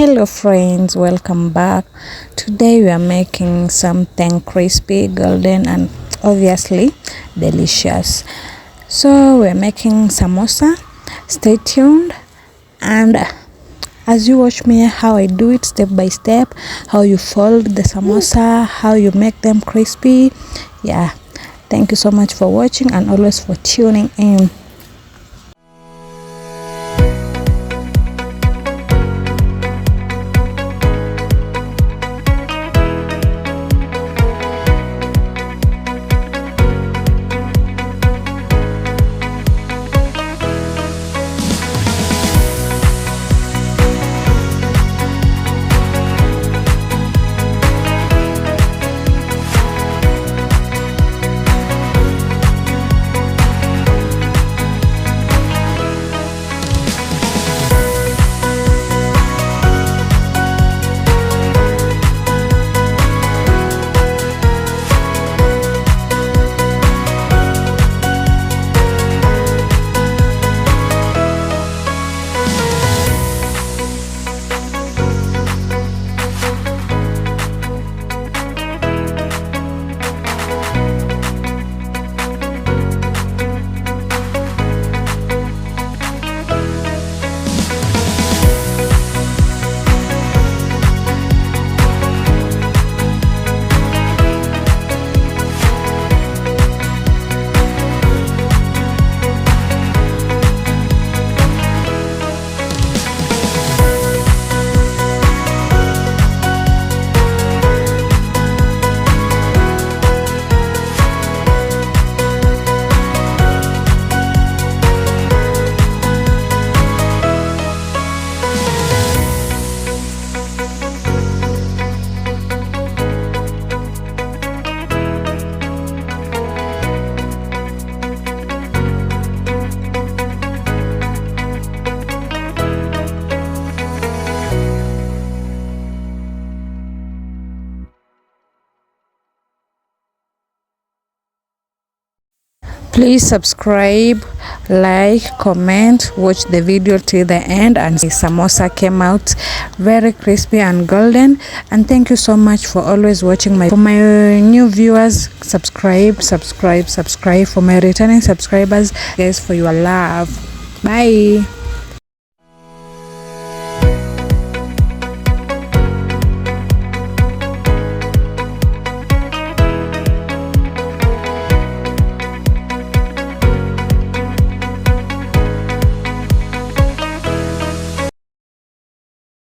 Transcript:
Hello friends, welcome back. Today we are making something crispy, golden and obviously delicious. So we're making samosa. Stay tuned and as you watch me how I do it step by step, how you fold the samosa, how you make them crispy. Yeah, thank you so much for watching and always for tuning in. Please subscribe, like, comment, watch the video till the end. And the samosa came out very crispy and golden. And thank you so much for always watching for my new viewers, subscribe. For my returning subscribers, guys, for your love. Bye.